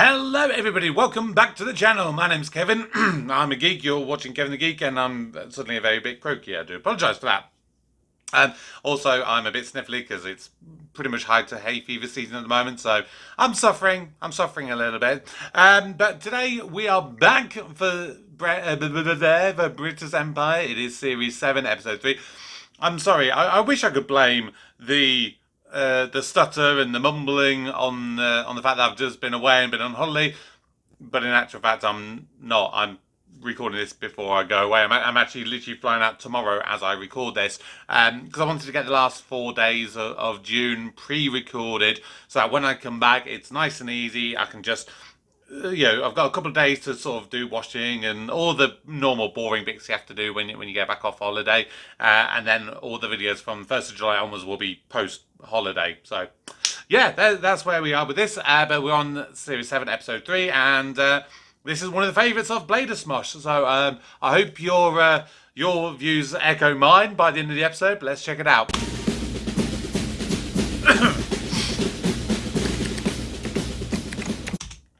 Hello everybody, welcome back to the channel. My name's Kevin, I'm a geek, you're watching Kevin the Geek, and I'm suddenly a very bit croaky. I do apologise for that. Also, I'm a bit sniffly because it's pretty much high to hay fever season at the moment, so I'm suffering a little bit. But today we are back for Brittas Empire. It is Series 7, Episode 3. I'm sorry, I wish I could blame the stutter and the mumbling on the fact that I've just been away and been on holiday, but in actual fact I'm not. I'm recording this before I go away. I'm actually literally flying out tomorrow as I record this, because I wanted to get the last 4 days of June pre-recorded, so that when I come back it's nice and easy. I can just I've got a couple of days to sort of do washing and all the normal boring bits you have to do when you get back off holiday, and then all the videos from 1st of July onwards will be post-holiday. So yeah, that's where we are with this, but we're on Series 7, Episode 3, and this is one of the favourites of Brittas Smosh, so I hope your views echo mine by the end of the episode, but let's check it out.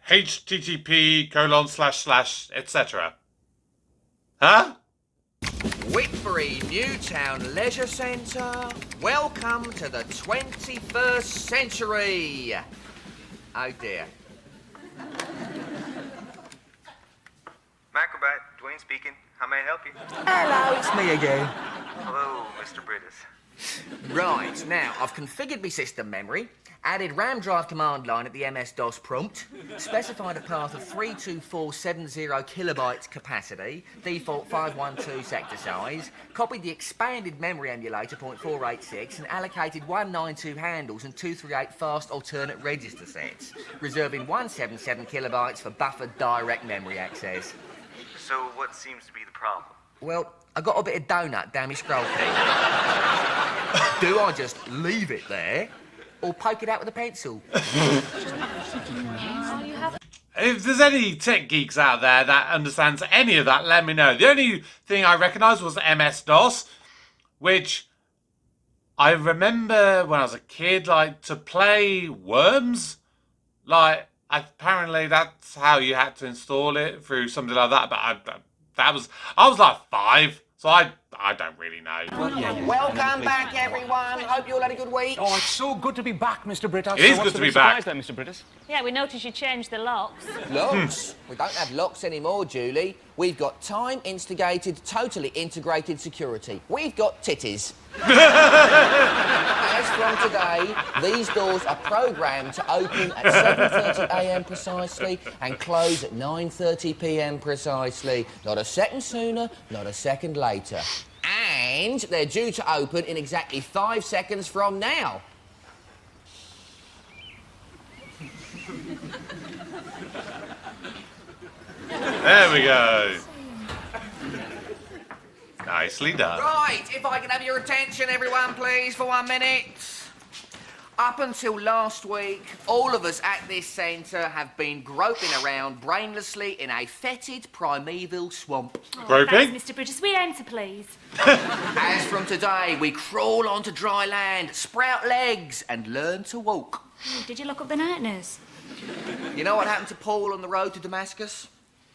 http:// Huh? Whitbury Newtown Leisure Centre. Welcome to the 21st century. Oh dear. Macrobat, Dwayne speaking. How may I help you? Hello, it's me again. Hello, Mr. Brittas. Right, now I've configured my system memory, added RAM drive command line at the MS-DOS prompt, specified a path of 32470 kilobytes capacity, default 512 sector size, copied the expanded memory emulator .486 and allocated 192 handles and 238 fast alternate register sets, reserving 177 kilobytes for buffered direct memory access. So what seems to be the problem? Well, I got a bit of donut down my scroll key. Do I just leave it there, or poke it out with a pencil? If there's any tech geeks out there that understands any of that, let me know. The only thing I recognised was MS-DOS, which I remember when I was a kid, like, to play Worms. Like, apparently that's how you had to install it, through something like that, but I was like 5, so I don't really know. Welcome back, everyone. Hope you all had a good week. Oh, it's so good to be back, Mr. Brittas. It is good to be back. There, Mr. Brittas. Yeah, we noticed you changed the locks. Locks? We don't have locks anymore, Julie. We've got time-instigated, totally integrated security. We've got titties. As from today, these doors are programmed to open at 7:30 a.m. precisely and close at 9:30 p.m. precisely. Not a second sooner, not a second later. And they're due to open in exactly 5 seconds from now. There we go. Nicely done. Right, if I can have your attention, everyone, please, for 1 minute. Up until last week, all of us at this centre have been groping around brainlessly in a fetid primeval swamp. Groping? Thanks, Mr. Brittas. We enter, please. As from today, we crawl onto dry land, sprout legs, and learn to walk. Oh, did you look up the night nurse? You know what happened to Paul on the road to Damascus?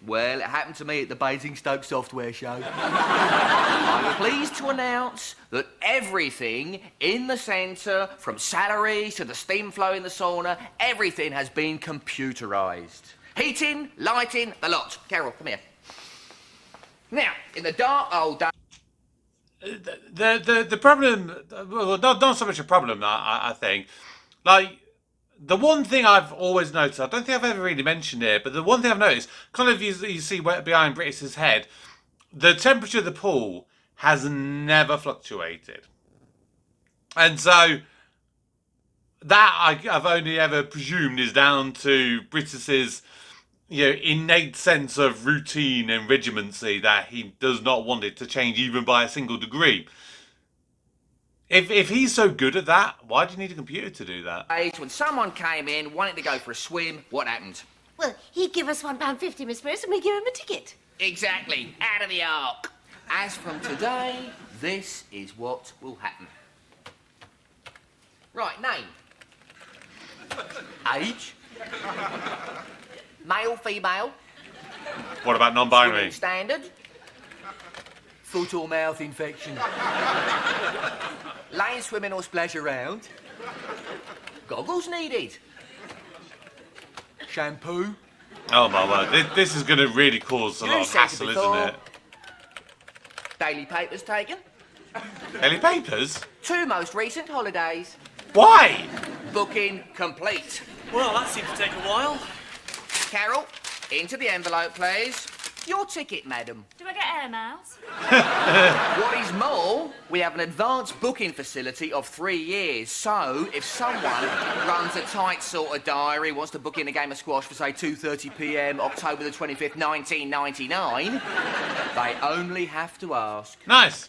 Well, it happened to me at the Basingstoke software show. I'm pleased to announce that everything in the centre, from salaries to the steam flow in the sauna, everything has been computerised. Heating, lighting, the lot. Carol, come here. Now, in the dark old days... The problem, well, not so much a problem, I think. Like, the one thing I've always noticed, I don't think I've ever really mentioned it, but the one thing I've noticed, kind of you see behind Brittas's head, the temperature of the pool has never fluctuated. And so, that I've only ever presumed is down to Brittas's, innate sense of routine and regimency, that he does not want it to change even by a single degree. If he's so good at that, why do you need a computer to do that? When someone came in, wanted to go for a swim, what happened? Well, he'd give us £1.50, Miss Bruce, and we give him a ticket. Exactly, out of the ark. As from today, this is what will happen. Right, name. Age. Male, female, What about swimming non-binary? standard, foot or mouth infection, lane swimming or splash around, goggles needed, shampoo. Oh my word, this is going to really cause a lot You of said it hassle, before. isn't it? Daily papers taken. Daily papers? 2 most recent holidays. Why? Booking complete. Well, that seems to take a while. Carol, into the envelope, please. Your ticket, madam. Do I get air miles? What is more, we have an advanced booking facility of 3 years. So, if someone runs a tight sort of diary, wants to book in a game of squash for, say, 2:30 p.m, October the 25th, 1999, they only have to ask. Nice.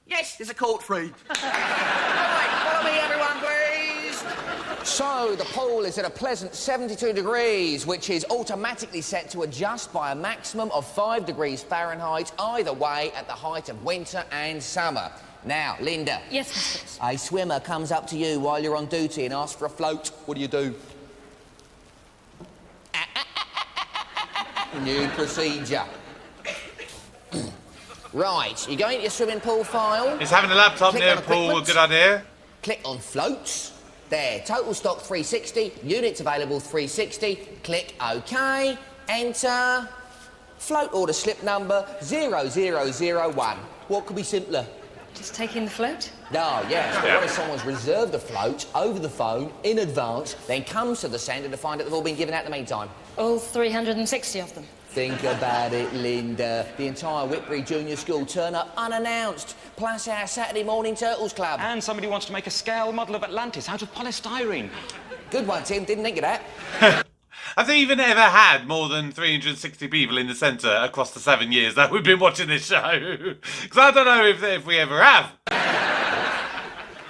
Yes, there's a court free. All right, follow me, everyone, please. So, the pool is at a pleasant 72 degrees, which is automatically set to adjust by a maximum of 5 degrees Fahrenheit, either way, at the height of winter and summer. Now, Linda. Yes, Mr. Brittas. A swimmer comes up to you while you're on duty and asks for a float. What do? New procedure. Right, you go into your swimming pool file. Is having a laptop Click near on a pool a equipment. good idea? Click on floats. There, total stock 360, units available 360. Click OK. Enter. Float order slip number 0001. What could be simpler? Just taking the float? No, yes, but what if someone's reserved a float over the phone in advance, then comes to the centre to find out they've all been given out in the meantime? All 360 of them. Think about it, Linda. The entire Whitbury Junior School turn up unannounced, plus our Saturday morning Turtles Club. And somebody wants to make a scale model of Atlantis out of polystyrene. Good one, Tim. Didn't think of that. Have they even ever had more than 360 people in the centre across the 7 years that we've been watching this show? Because I don't know if we ever have.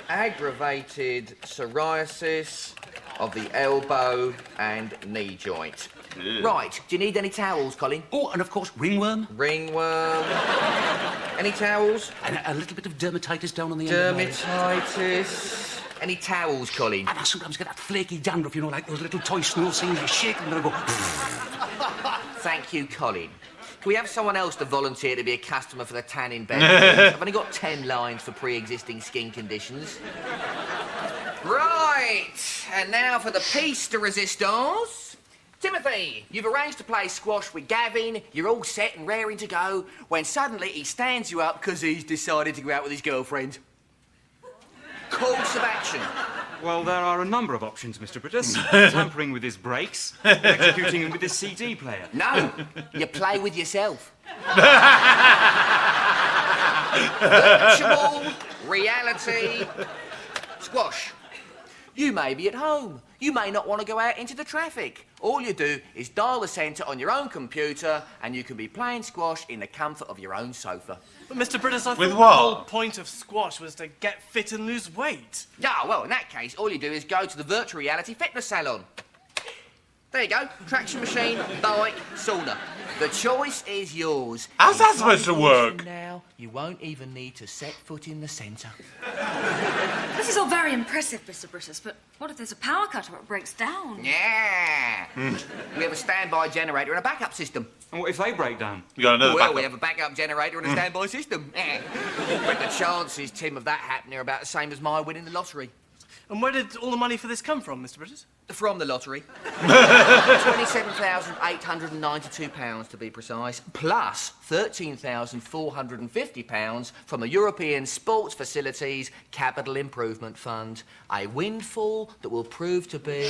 Aggravated psoriasis of the elbow and knee joint. Right, do you need any towels, Colin? Oh, and of course, ringworm. Ringworm. Any towels? And a little bit of dermatitis down on the end of the nose. Dermatitis. Any towels, Colin? And I sometimes get that flaky dandruff, you know, like those little toy snow scenes. You shake them and they go... Thank you, Colin. Can we have someone else to volunteer to be a customer for the tanning bed, please? I've only got 10 lines for pre-existing skin conditions. Right, and now for the piece de resistance. Timothy, you've arranged to play squash with Gavin. You're all set and raring to go when suddenly he stands you up because he's decided to go out with his girlfriend. Course of action. Well, there are a number of options, Mr. Brittas. Tampering with his brakes, executing him with his CD player. No, you play with yourself. Virtual reality squash. You may be at home. You may not want to go out into the traffic. All you do is dial the centre on your own computer and you can be playing squash in the comfort of your own sofa. But Mr. Brittas, I With thought what? the whole point of squash was to get fit and lose weight. Yeah, well, in that case, all you do is go to the virtual reality fitness salon. There you go. Traction machine, bike, sauna. The choice is yours. How's that In supposed to 5 years work? from now, you won't even need to set foot in the centre. This is all very impressive, Mr. Brittas, but what if there's a power cut or it breaks down? Yeah. We have a standby generator and a backup system. And what if they break down? You got another Well, backup. we have a backup generator and a standby system. But the chances, Tim, of that happening are about the same as my winning the lottery. And where did all the money for this come from, Mr. Brittas? From the lottery. £27,892 to be precise, plus £13,450 from the European Sports Facilities Capital Improvement Fund. A windfall that will prove to be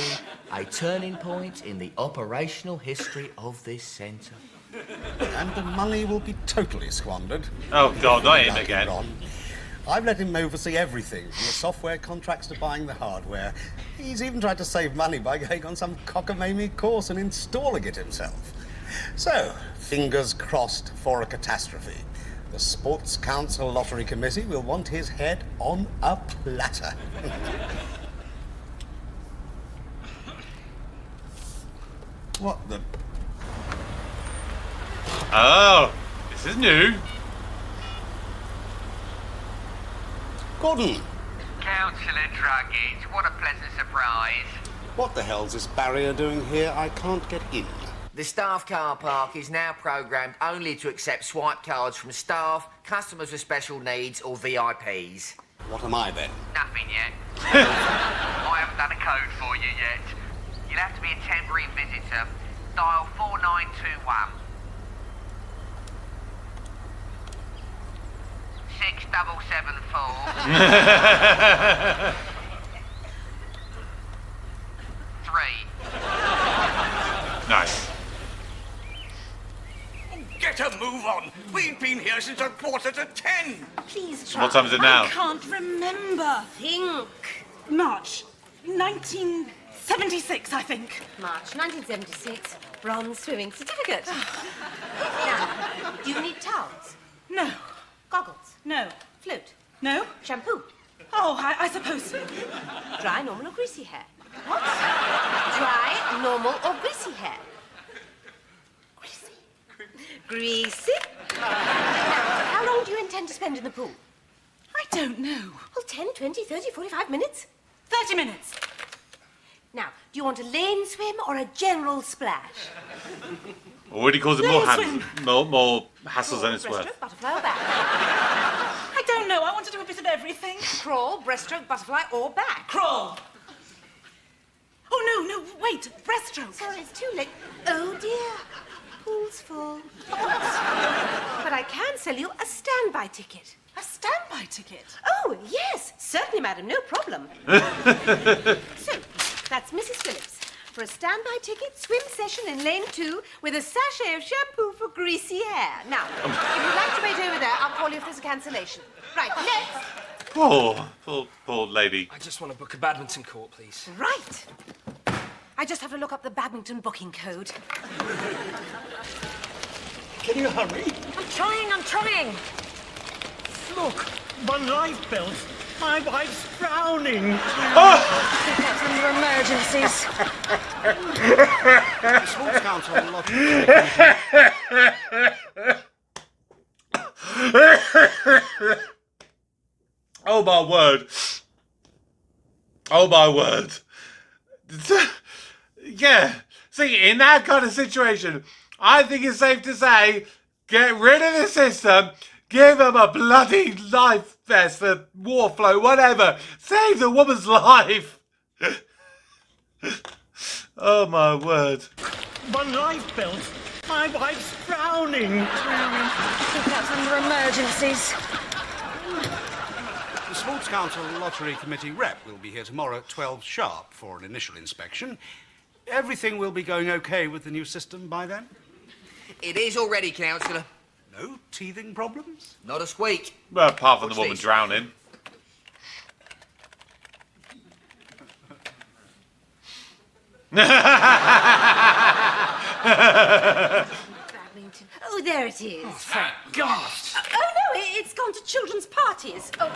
a turning point in the operational history of this centre. And the money will be totally squandered. Oh, God, not him Like again. Ron. I've let him oversee everything, from the software contracts to buying the hardware. He's even tried to save money by going on some cockamamie course and installing it himself. So, fingers crossed for a catastrophe. The Sports Council Lottery Committee will want his head on a platter. What the... Oh, this is new. Gordon! Councillor Druggett, what a pleasant surprise. What the hell's this barrier doing here? I can't get in. The staff car park is now programmed only to accept swipe cards from staff, customers with special needs, or VIPs. What am I then? Nothing yet. I haven't done a code for you yet. You'll have to be a temporary visitor. Dial 4921. 6774. 3. Nice. Get a move on. We've been here since 9:45. Please So what time is it now? I can't remember. think. March 1976, I think. March 1976, bronze swimming certificate. Now, do you need towels? No. Goggles? No. Flute? No? Shampoo? Oh, I suppose so. Dry, normal or greasy hair? What? Dry, normal or greasy hair? Greasy. Greasy? Now, how long do you intend to spend in the pool? I don't know. Well, 10, 20, 30, 45 minutes. 30 minutes. Now, do you want a lane swim or a general splash? Or what he calls it, more hassles than it's Breaststroke, worth. butterfly or back? I don't know. I want to do a bit of everything. Crawl, breaststroke, butterfly or back? Crawl. Oh, no, wait. Breaststroke. Sorry, it's too late. Oh, dear. Pool's full. But I can sell you a standby ticket. A standby ticket? Oh, yes. Certainly, madam. No problem. So, that's Mrs. Phillips. For a standby ticket, swim session in lane 2 with a sachet of shampoo for greasy hair. Now, if you'd like to wait over there, I'll call you if there's a cancellation. Right, next. Poor lady. I just want to book a badminton court, please. Right. I just have to look up the badminton booking code. Can you hurry? I'm trying. Look, my life belt. My wife's drowning. That's under emergencies. The Sports Council lottery. Oh my word. Oh my word. Yeah. See, in that kind of situation, I think it's safe to say, get rid of the system, give them a bloody life vest, a war float, whatever. Save the woman's life. Oh my word. My life belt. My wife's drowning. That's under emergencies. The Sports Council Lottery Committee rep will be here tomorrow at 12 sharp for an initial inspection. Everything will be going okay with the new system by then? It is already, Councillor. No teething problems? Not a squeak. Well, apart from the What's woman this? drowning. Badminton. Oh, there it is. Thank God. Oh, no, it's gone to children's parties. Oh.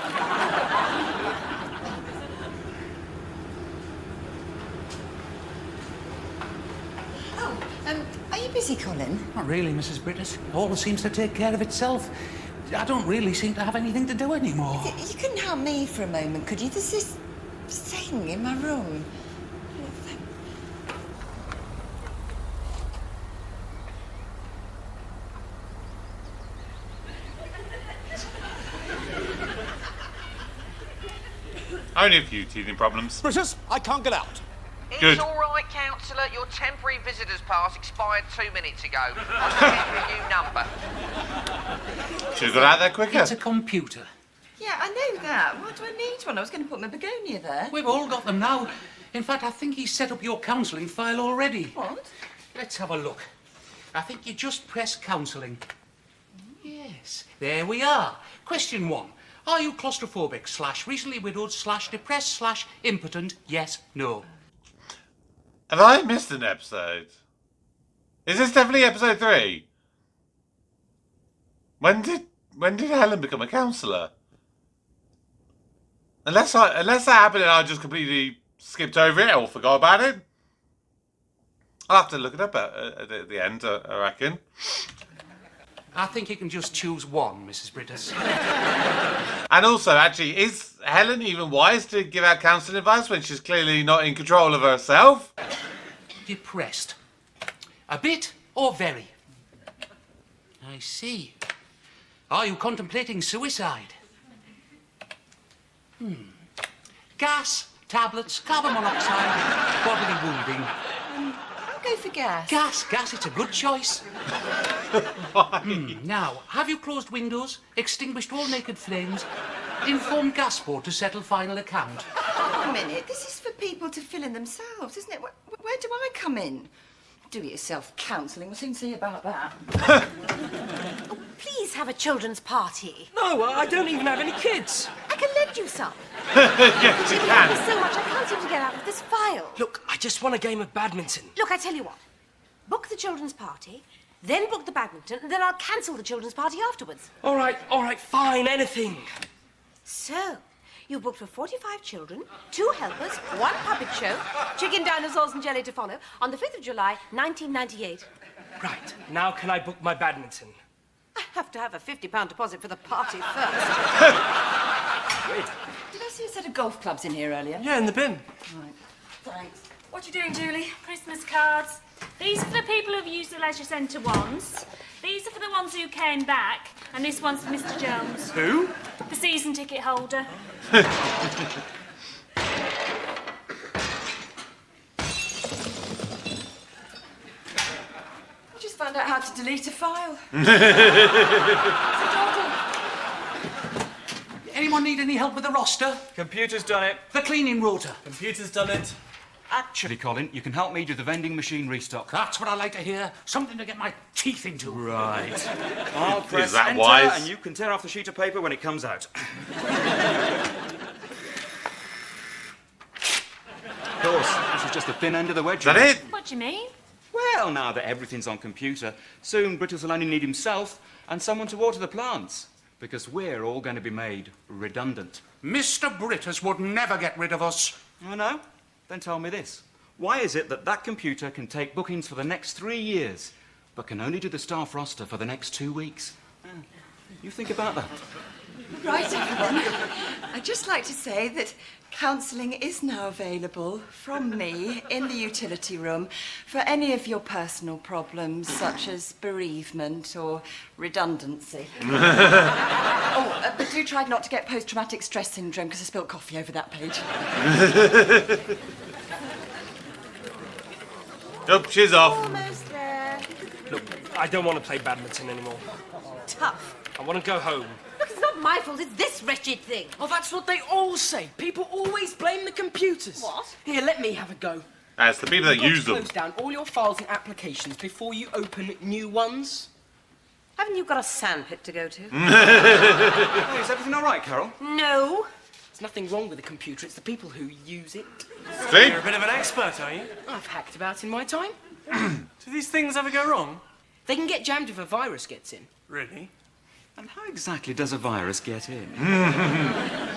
Are you busy, Colin? Not really, Mrs. Brittas. All seems to take care of itself. I don't really seem to have anything to do anymore. You couldn't help me for a moment, could you? There's this thing in my room. Only a few teething problems. Brittas, I can't get out. Good. It's all right, Councillor. Your temporary visitor's pass expired 2 minutes ago. I'll send you a new number. Should have got out there quicker. It's a computer. Yeah, I know that. Why do I need one? I was going to put my begonia there. We've all got them now. In fact, I think he's set up your counselling file already. What? Let's have a look. I think you just press counselling. Yes, there we are. Question 1. Are you claustrophobic / recently widowed / depressed / impotent? Yes, no. Have I missed an episode? Is this definitely episode 3? When did Helen become a counsellor? Unless that happened and I just completely skipped over it or forgot about it. I'll have to look it up at the end, I reckon. I think you can just choose one, Mrs. Brittas. And also, actually, is Helen even wise to give out counselling advice when she's clearly not in control of herself? Depressed. A bit or very? I see. Are you contemplating suicide? Gas, tablets, carbon monoxide, bodily wounding. I'll go for gas. Gas, it's a good choice. Now, have you closed windows, extinguished all naked flames, informed gas board to settle final account? Wait a minute, this is for people to fill in themselves, isn't it? Where do I come in? Do it yourself counselling. We'll soon see about that. Please have a children's party. No, I don't even have any kids. I can lend you some. Yes, you You can. help me so much, I can't seem to get out of this file. Look, I just want a game of badminton. Look, I tell you what. Book the children's party, then book the badminton, and then I'll cancel the children's party afterwards. All right, fine, anything. So, you booked for 45 children, 2 helpers, 1 puppet show, chicken dinosaurs and jelly to follow, on the 5th of July, 1998. Right, now can I book my badminton? I have to have a £50 deposit for the party first. Did I see a set of golf clubs in here earlier? Yeah, in the bin. Right. Thanks. What you doing, Julie? Christmas cards. These are for the people who've used the leisure centre once. These are for the ones who came back. And this one's for Mr. Jones. Who? The season ticket holder. I just found out how to delete a file. Anyone need any help with the roster? Computer's done it. The cleaning rota? Computer's done it. Actually, Colin, you can help me do the vending machine restock. That's what I like to hear. Something to get my teeth into. Right. I'll press that enter, wise? and you can tear off the sheet of paper when it comes out. Of course, this is just the thin end of the wedge. Is that it? What do you mean? Well, now that everything's on computer, soon Brittas will only need himself and someone to water the plants. Because we're all going to be made redundant. Mr. Brittas would never get rid of us. Oh, no? Then tell me this. Why is it that computer can take bookings for the next 3 years, but can only do the staff roster for the next 2 weeks? You think about that. Right, everyone. I'd just like to say that counselling is now available from me in the utility room for any of your personal problems, such as bereavement or redundancy. But do try not to get post-traumatic stress syndrome, because I spilled coffee over that page. Oh, she's off. Almost there. Look, I don't want to play badminton anymore. Tough. I want to go home. Look, it's not my fault, it's this wretched thing. Oh, that's what they all say. People always blame the computers. What? Here, let me have a go. That's the people that You've got use to them. close down all your files and applications before you open new ones. Haven't you got a sandpit to go to? Oh, is everything all right, Carol? No. There's nothing wrong with the computer. It's the people who use it. See? You're a bit of an expert, are you? I've hacked about in my time. Do these things ever go wrong? They can get jammed if a virus gets in. Really? And how exactly does a virus get in?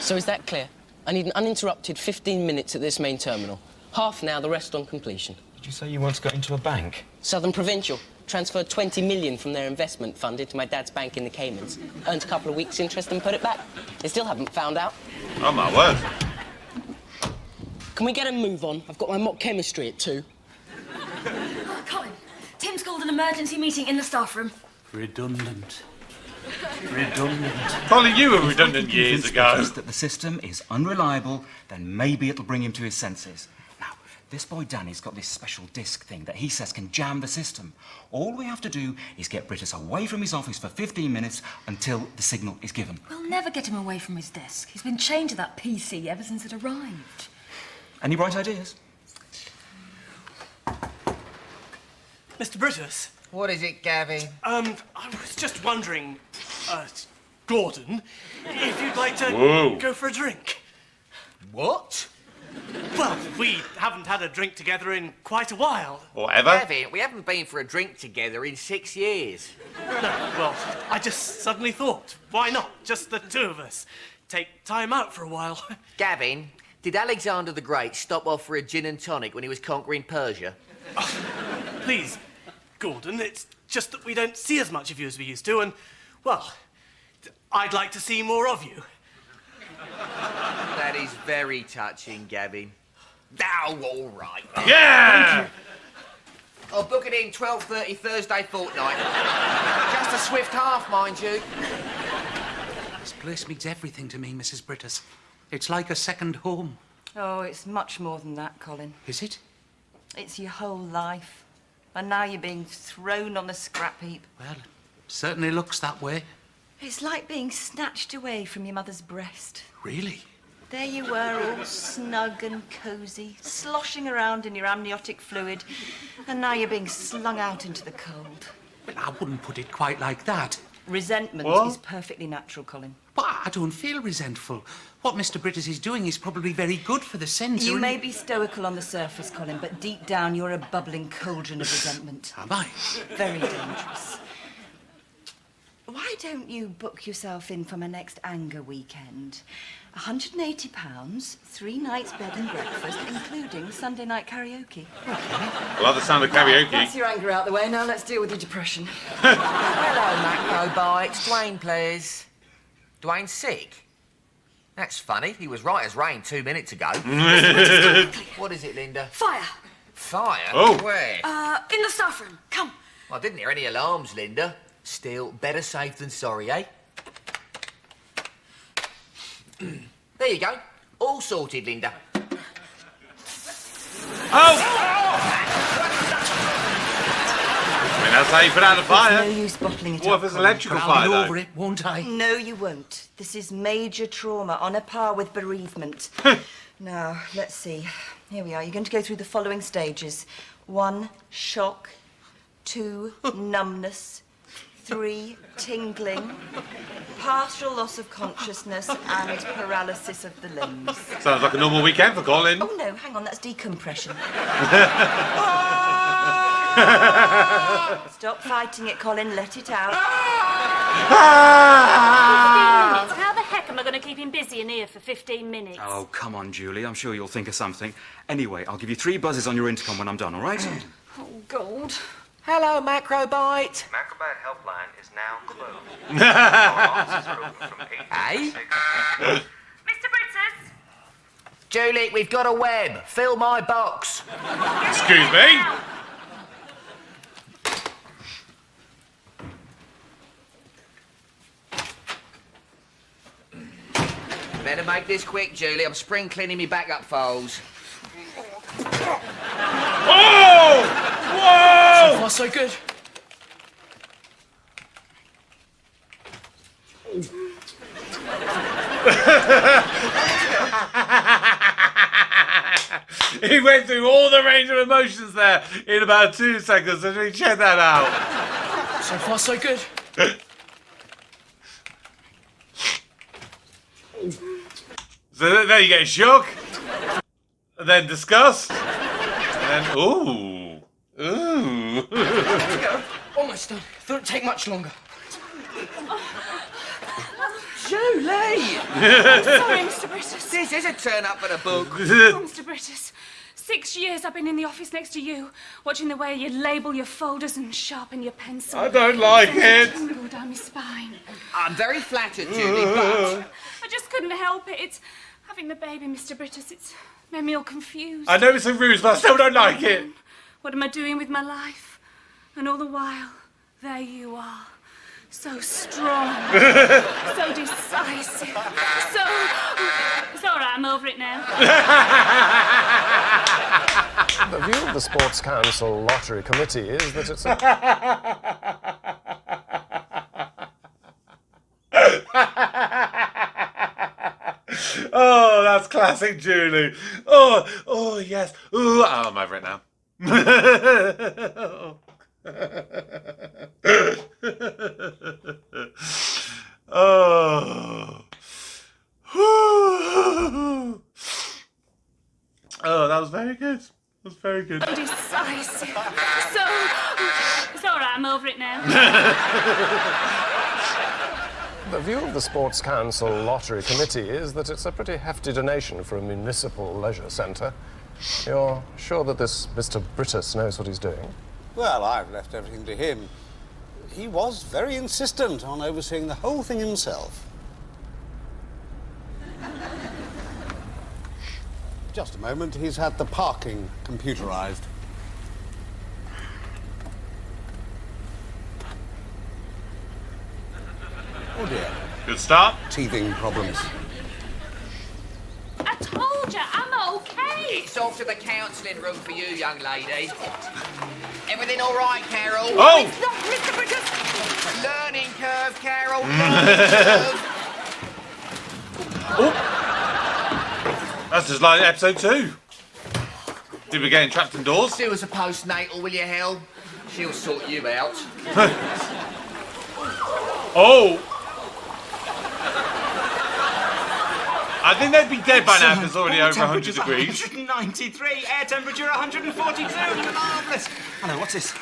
So is that clear? I need an uninterrupted 15 minutes at this main terminal. Half now, the rest on completion. Did you say you once got into a bank? Southern Provincial. Transferred 20 million from their investment fund into my dad's bank in the Caymans. Earned a couple of weeks' interest and put it back. They still haven't found out. Oh, my word. Can we get a move on? I've got my mock chemistry at 2. Oh, Colin, Tim's called an emergency meeting in the staff room. Redundant. Redundant. Probably you were redundant If you years convince ago. Brittas that the system is unreliable, then maybe it'll bring him to his senses. Now, this boy Danny's got this special disk thing that he says can jam the system. All we have to do is get Brittas away from his office for 15 minutes until the signal is given. We'll never get him away from his desk. He's been chained to that PC ever since it arrived. Any bright ideas? Mr. Brittas? What is it, Gavin? I was just wondering, Gordon, if you'd like to Whoa. go for a drink. What? Well, we haven't had a drink together in quite a while. Or ever. Gavin, we haven't been for a drink together in 6 years. No, well, I just suddenly thought, why not? Just the two of us. Take time out for a while. Gavin, did Alexander the Great stop off for a gin and tonic when he was conquering Persia? Please, Gordon, it's just that we don't see as much of you as we used to, and, well, I'd like to see more of you. That is very touching, Gavin. Oh, all right. Yeah! I'll book it in 12:30 Thursday fortnight. Just a swift half, mind you. This place means everything to me, Mrs. Brittas. It's like a second home. Oh, it's much more than that, Colin. Is it? It's your whole life. And now you're being thrown on the scrap heap. Well, it certainly looks that way. It's like being snatched away from your mother's breast. Really? There you were, all snug and cosy, sloshing around in your amniotic fluid, and now you're being slung out into the cold. Well, I wouldn't put it quite like that. Resentment What? is perfectly natural, Colin. But I don't feel resentful. What Mr. Brittas is doing is probably very good for the centre. You and- may be stoical on the surface, Colin, but deep down you're a bubbling cauldron of resentment. Am I? Very dangerous. Why don't you book yourself in for my next anger weekend? £180, 3 nights bed and breakfast, including Sunday night karaoke. I love the sound of karaoke. That's your anger out the way. Now let's deal with your depression. Hello, Macrobites. Dwayne, please. Dwayne's sick? That's funny. He was right as rain 2 minutes ago. What is it, Linda? Fire. Fire? Oh. Where? In the staff room. Come. I didn't hear any alarms, Linda. Still, better safe than sorry, eh? There you go. All sorted, Linda. Oh! I mean, that's how you put out a fire. There's no use bottling it What up, if it's Colin. electrical But fire, I'll be though? over it, won't I? No, you won't. This is major trauma, on a par with bereavement. Now, let's see. Here we are. You're going to go through the following stages. 1, shock. 2, numbness. 3, tingling. Partial loss of consciousness and paralysis of the limbs. Sounds like a normal weekend for Colin. Oh, no, hang on. That's decompression. Stop fighting it, Colin. Let it out. 15 minutes. How the heck am I going to keep him busy in here for 15 minutes? Oh, come on, Julie. I'm sure you'll think of something. Anyway, I'll give you 3 buzzes on your intercom when I'm done, all right? Oh, God. Hello, Macrobite. Macrobite Helpline is now closed. Our offices are open from 8 Hey? to 6. Mr. Brittas? Julie, we've got a web. Fill my box. Excuse me? Better make this quick, Julie. I'm spring cleaning me backup files. Oh! Whoa! So far, so good. He went through all the range of emotions there in about 2 seconds. Let me check that out. So far, so good. So then you get shook, then disgust, and then ooh. Almost done. Thought it'd take much longer. Julie! Sorry, Mr. Brittas. This is a turn up for the book. Oh, Mr. Brittas. 6 years I've been in the office next to you, watching the way you label your folders and sharpen your pencil. I don't like it. Tingle down my spine. I'm very flattered, Julie, but I just couldn't help it. It's having the baby, Mr. Brittas. It's made me all confused. I know it's a ruse, but I still don't like it. What am I doing with my life? And all the while, there you are. So strong, so decisive, so... It's all right, I'm over it now. The view of the Sports Council Lottery Committee is that it's a... Oh, that's classic Julie. Oh, yes. Ooh, I'm over it now. Oh. Oh, that was very good. That was very good. So decisive, so... It's all right, I'm over it now. The view of the Sports Council Lottery Committee is that it's a pretty hefty donation for a municipal leisure centre. You're sure that this Mr. Brittas knows what he's doing? Well, I've left everything to him. he was very insistent on overseeing the whole thing himself. Just a moment, he's had the parking computerized. Oh dear. Good start. Teething problems. I told you, I'm okay. It's off to the counselling room for you, young lady. Everything all right, Carol? Oh! It's not, Mr. Brittas. Learning curve, Carol. Learning curve. That's just like episode 2. Did we get trapped indoors? Do us a postnatal, will you, Hell? She'll sort you out. Oh! I think they'd be dead by now if it's already over 100 degrees. 193, air temperature 142. Marvellous. Hello, what's this?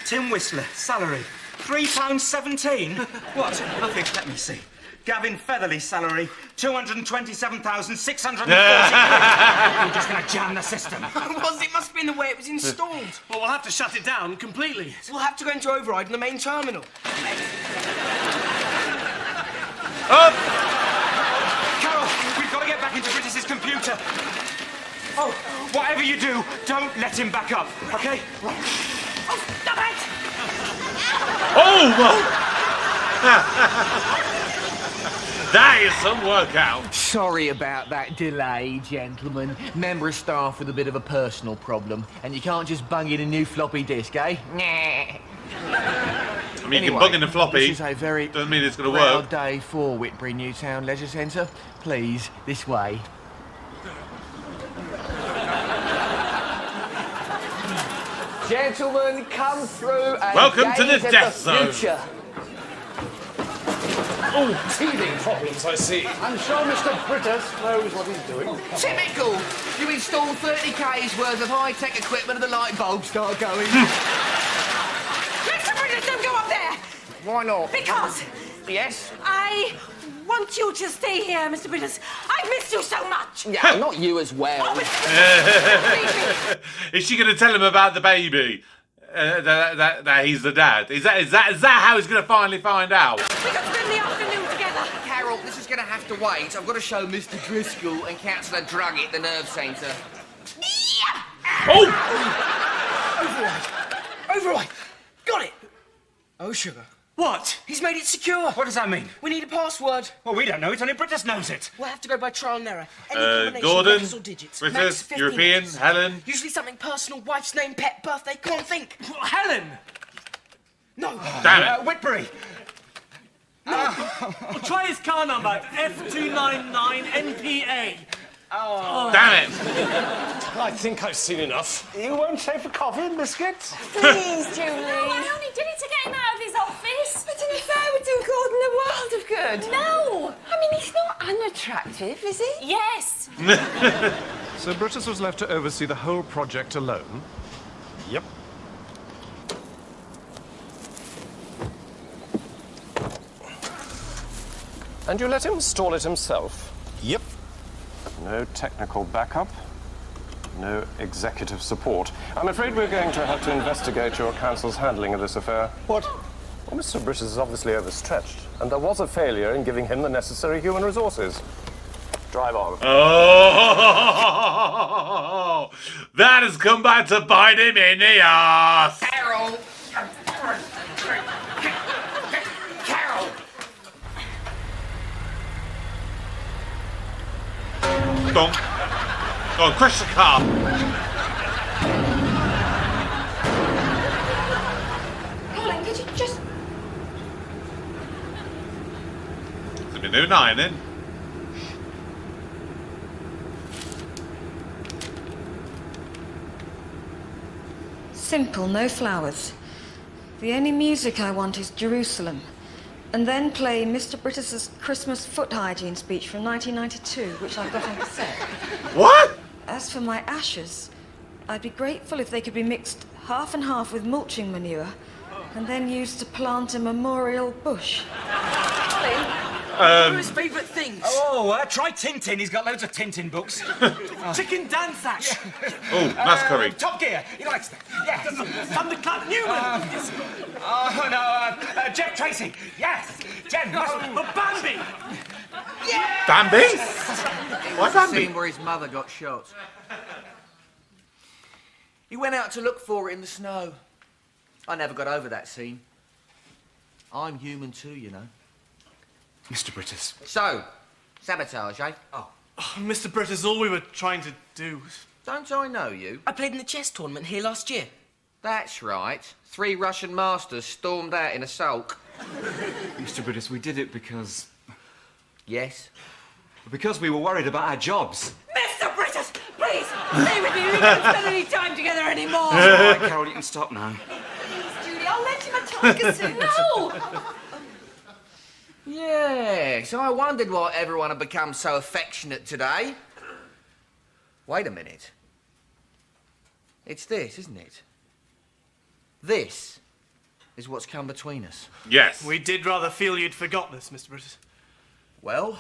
Tim Whistler, salary £3.17. What? Nothing. Let me see. Gavin Featherly's salary £227,640. You're just going to jam the system. It must be in the way it was installed. Well, we'll have to shut it down completely. We'll have to go into override in the main terminal. Up! Carol, we've got to get back into Brittas's computer. Oh, whatever you do, don't let him back up, OK? Oh, stop it! Oh! That is some workout. Sorry about that delay, gentlemen. Member of staff with a bit of a personal problem. And you can't just bung in a new floppy disk, eh? I mean, you can bung in a floppy. This is a very doesn't mean it's going to proud work. day for Whitbury Newtown Leisure Centre. Please, this way. Gentlemen, come through and Welcome to the gaze at death zone. future. Oh, teething problems, I see. I'm sure Mr. Brittas knows what he's doing. Typical! You install 30k's worth of high-tech equipment and the light bulbs start going. Mr. Brittas, don't go up there! Why not? Because Yes? I want you to stay here, Mr. Brittas. I've missed you so much. Yeah, not you as well. Is she going to tell him about the baby? That he's the dad? Is that how he's going to finally find out? We could spend the afternoon together. Carol, this is going to have to wait. I've got to show Mr. Driscoll and Councillor Druggett the nerve centre. Oh! Override! Got it! Oh, sugar. What? He's made it secure. What does that mean? We need a password. Well, we don't know it, only Brittas knows it. We'll have to go by trial and error. Any combination of Gordon, letters or digits. Max British, 15 European, letters. Helen. Usually something personal, wife's name, pet, birthday. Come on, think. Helen! No. Damn it. Whitbury. Well, try his car number. F299NPA. Oh. Damn it. I think I've seen enough. You won't stay for coffee and biscuits? Please, Julie. No, I only did it to get him out of his office. But in a fair would do Gordon a world of good. No. I mean, he's not unattractive, is he? Yes. So Brittas was left to oversee the whole project alone? Yep. And you let him install it himself? Yep. No technical backup, no executive support. I'm afraid we're going to have to investigate your council's handling of this affair. What? Well, Mr. Brittas is obviously overstretched, and there was a failure in giving him the necessary human resources. Drive on. Oh, that has come back to bite him in the ass. Carol! Carol! Go on, crash the car. Colin, could you just... There's been no ironing. Simple, no flowers. The only music I want is Jerusalem. And then play Mr. Brittas's Christmas foot hygiene speech from 1992, which I've got on cassette. What? As for my ashes, I'd be grateful if they could be mixed half and half with mulching manure and then used to plant a memorial bush. Colin, What are his favourite things? Try Tintin. He's got loads of Tintin books. Chicken dance act. Oh, that's curry. Top Gear. He likes that. Yes. Thunderclap Newman. Jeff Tracy. Yes. Jeff. Bambi. Bambi? Why The Bambi? scene where his mother got shot. He went out to look for it in the snow. I never got over that scene. I'm human too, you know. Mr. Brittas. So, sabotage, eh? Oh, Mr. Brittas, all we were trying to do. Don't I know you? I played in the chess tournament here last year. That's right. 3 Russian masters stormed out in a sulk. Mr. Brittas, we did it because... Yes? Because we were worried about our jobs. Mr. Brittas, please, stay with me. We don't spend any time together anymore. All right, Carol, you can stop now. Judy, I'll let him attack us soon. No! Yeah, so I wondered why everyone had become so affectionate today. Wait a minute. It's this, isn't it? This is what's come between us. Yes. We did rather feel you'd forgotten us, Mr. Brittas. Well,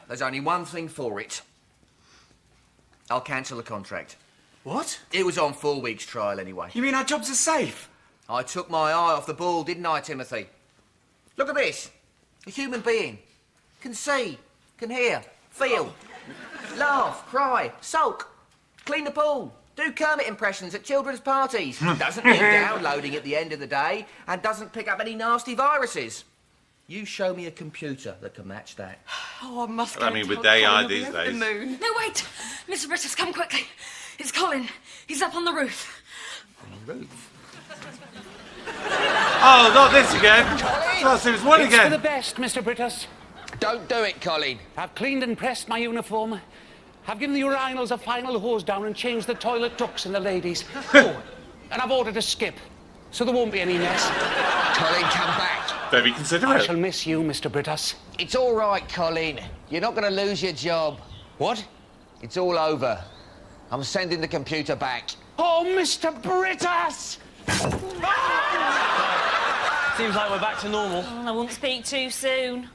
there's only one thing for it. I'll cancel the contract. What? It was on 4 weeks' trial anyway. You mean our jobs are safe? I took my eye off the ball, didn't I, Timothy? Look at this. A human being. Can see, can hear, feel, laugh, cry, sulk, clean the pool, do Kermit impressions at children's parties. Doesn't need downloading at the end of the day and doesn't pick up any nasty viruses. You show me a computer that can match that. Oh, I must go. I mean, with AI these The days. moon. No, wait! Mr. Brittas, come quickly. It's Colin. He's up on the roof. On the roof? Oh, not this again. Not series one It's again. for the best, Mr. Brittas. Don't do it, Colin. I've cleaned and pressed my uniform. I've given the urinals a final hose down and changed the toilet ducts in the ladies. Oh, and I've ordered a skip, so there won't be any mess. Colin, come back. Very considerate. I shall miss you, Mr. Brittas. It's all right, Colin. You're not going to lose your job. What? It's all over. I'm sending the computer back. Oh, Mr. Brittas! Seems like we're back to normal. I won't speak too soon.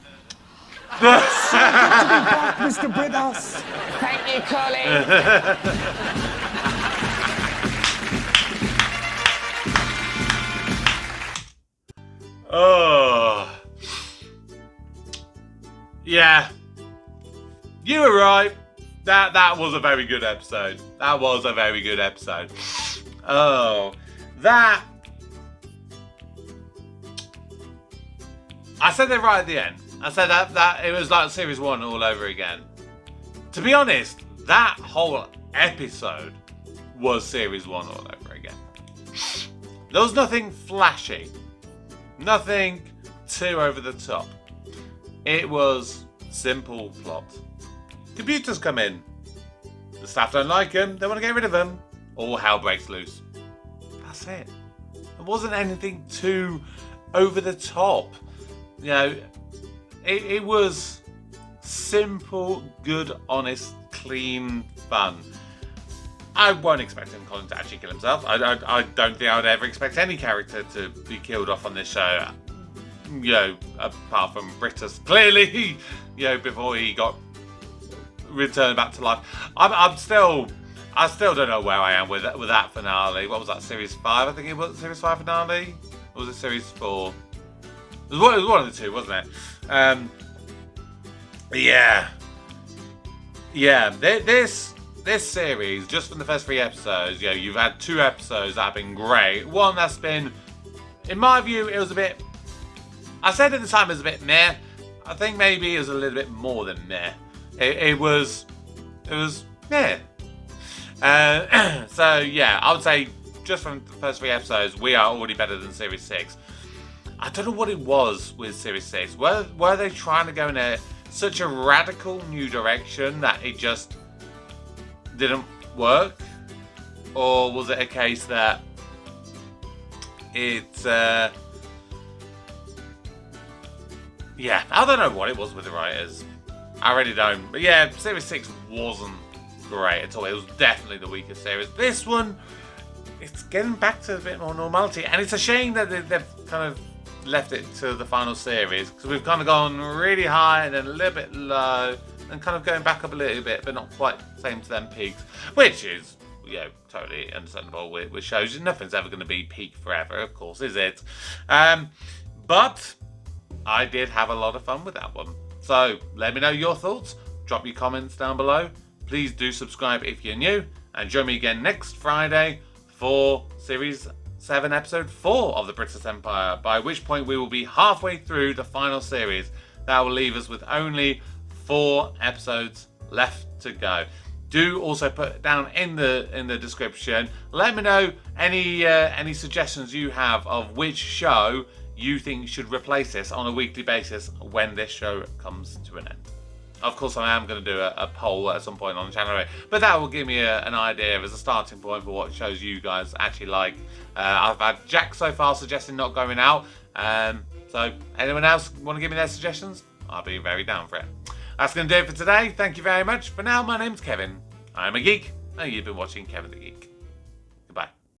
Mr. Brittas. Thank you, Colin. Oh. Yeah. You were right. That was a very good episode. That was a very good episode. Oh. That... I said that right at the end. I said that it was like Series 1 all over again. To be honest, that whole episode was Series 1 all over again. There was nothing flashy. Nothing too over the top. It was simple plot. Computers come in. The staff don't like them. They want to get rid of them. All hell breaks loose. That's it. There wasn't anything too over the top. You know, it was simple, good, honest, clean fun. I won't expect Colin to actually kill himself. I don't think I would ever expect any character to be killed off on this show. You know, apart from Brittas, clearly, you know, before he got returned back to life. I still don't know where I am with that finale. What was that, Series 5? I think it was Series 5 finale? Or was it Series 4? It was one of the two, wasn't it? Yeah. This series, just from the first 3 episodes, you know, you've had 2 episodes that have been great. One that's been, in my view, it was a bit. I said at the time it was a bit meh. I think maybe it was a little bit more than meh. It was meh. So yeah, I would say just from the first 3 episodes, we are already better than Series 6. I don't know what it was with Series 6. Were they trying to go in such a radical new direction that it just didn't work? Or was it a case that yeah, I don't know what it was with the writers. I really don't. But yeah, Series 6 wasn't great at all. It was definitely the weakest series. This one, it's getting back to a bit more normality. And it's a shame that they've kind of left it to the final series, because we've kind of gone really high and then a little bit low and kind of going back up a little bit, but not quite the same to them peaks, which is, you know, totally understandable with shows. Nothing's ever going to be peak forever, of course, is it? But I did have a lot of fun with that one. So let me know your thoughts. Drop your comments down below. Please do subscribe if you're new, and join me again next Friday for Series 7, Episode 4 of the Brittas Empire, by which point we will be halfway through the final series. That will leave us with only 4 episodes left to go. Do also put down in the description, let me know any suggestions you have of which show you think should replace this on a weekly basis when this show comes to an end. Of course, I am going to do a poll at some point on the channel, but that will give me an idea as a starting point for what shows you guys actually like. I've had Jack so far suggesting Not Going Out, so anyone else want to give me their suggestions? I'll be very down for it. That's going to do it for today. Thank you very much. For now, my name's Kevin. I'm a geek, and you've been watching Kevin the Geek.